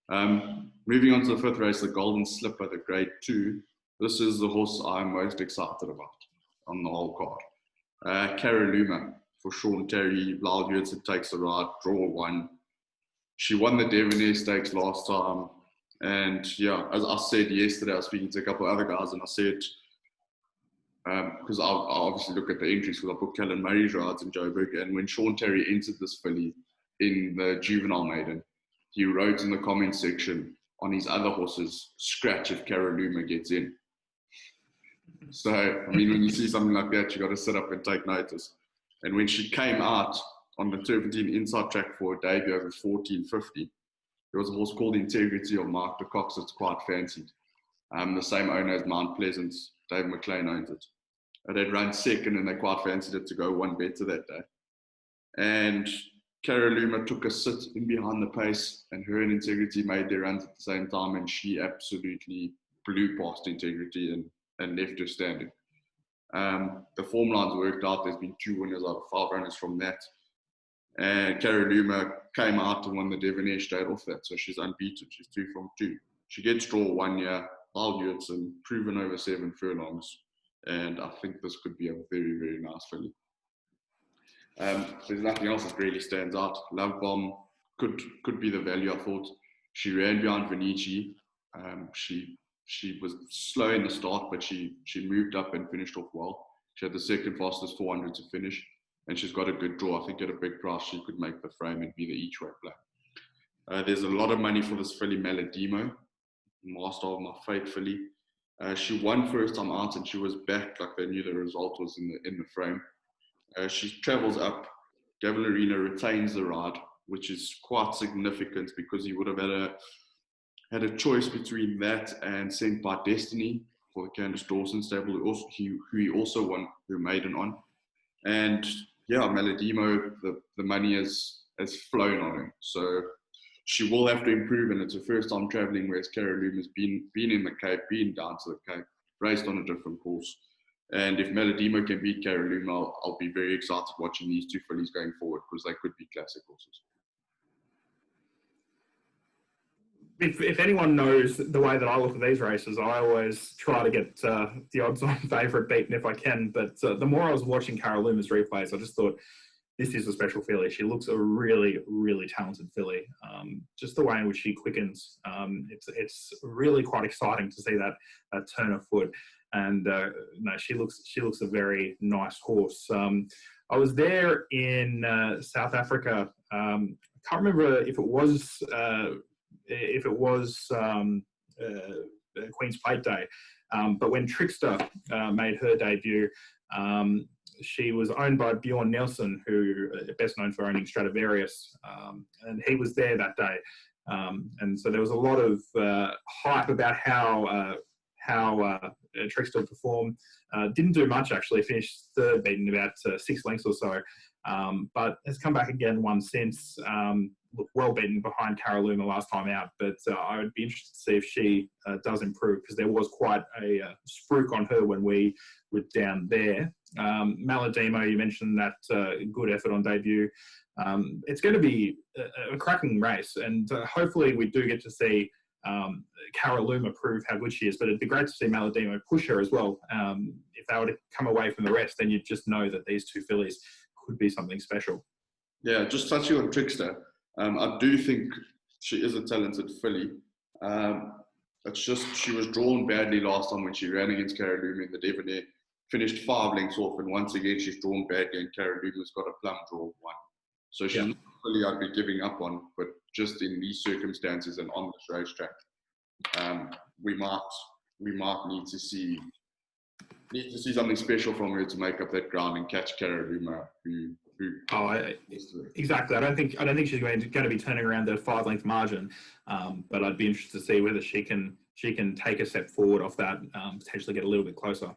Moving on to the fifth race, the Golden Slipper, the Grade 2. This is the horse I'm most excited about on the whole card. Caroluma for Sean Terry. Lyle Hewitson takes the ride, draw 1. She won the Devonair Stakes last time. And yeah, as I said yesterday, I was speaking to a couple of other guys, and I said, because I obviously look at the entries because I put Kellen Murray's rides in Joburg, and when Sean Terry entered this filly in the Juvenile Maiden, he wrote in the comments section on his other horses, scratch if Caroluma gets in. So, I mean, when you see something like that, you got to sit up and take notice. And when she came out on the Turpentine inside track for a debut over 1450, there was a horse called Integrity of Mark de Cox that's quite fancied. The same owner as Mount Pleasant, Dave McLean owns it. They'd run second and they quite fancied it to go 1 better that day. And Caroluma took a sit in behind the pace, and her and Integrity made their runs at the same time, and she absolutely blew past Integrity and left her standing. The form lines worked out. There's been 2 winners out of 5 runners from that. And Caroluma came out and won the Devonair straight off that, so she's unbeaten. She's 2 from 2. She gets draw 1 year. Lyle Hewitson, proven over 7 furlongs, and I think this could be a very, very nice filly. There's nothing else that really stands out. Love Bomb could be the value, I thought. She ran behind Vinici. She was slow in the start, but she moved up and finished off well. She had the second fastest 400 to finish, and she's got a good draw. I think at a big price, she could make the frame and be the each-way play. There's a lot of money for this filly, Maladimo, master of my fate filly. She won first time out, and she was back like they knew the result was in the frame. She travels up. Gavin Arena retains the ride, which is quite significant because he would have had a choice between that and Sent by Destiny for the Candice Dawson stable, who he also won her maiden on. And yeah, Maladimo, the money has flown on him. So she will have to improve, and it's her first time travelling, whereas Caroluma's been in the Cape, been down to the Cape, raced on a different course. And if Maladimo can beat Caroluma, I'll be very excited watching these 2 fillies going forward because they could be classic horses. If anyone knows the way that I look at these races, I always try to get the odds-on favourite beaten if I can. But the more I was watching Caroluma's replays, I just thought, this is a special filly. She looks a really, really talented filly. Just the way in which she quickens, it's really quite exciting to see that turn of foot. And no, she looks a very nice horse. I was there in South Africa. I can't remember if it was Queen's Plate Day, but when Trickster made her debut, she was owned by Bjorn Nelson, who best known for owning Stradivarius, and he was there that day. And so there was a lot of hype about how Trickster performed. Didn't do much, actually. Finished third, beaten about 6 lengths or so, but has come back again, won since. Looked well beaten behind Caroluma last time out, but I would be interested to see if she does improve, because there was quite a spruik on her when we were down there. Maladimo, you mentioned that good effort on debut. It's going to be a cracking race, and hopefully we do get to see Caroluma prove how good she is, but it'd be great to see Maladimo push her as well. If they were to come away from the rest, then you'd just know that these 2 fillies could be something special. Yeah, just touching on Trickster, I do think she is a talented filly. It's just she was drawn badly last time when she ran against Caroluma in the Devonair, finished 5 lengths off, and once again she's drawn badly, and Caroluma's got a plum draw of 1. So she's not a filly I'd be giving up on, but just in these circumstances and on this racetrack, we might need to see something special from her to make up that ground and catch Caroluma, who exactly. I don't think she's going to be turning around that 5-length margin, but I'd be interested to see whether she can take a step forward off that, potentially get a little bit closer.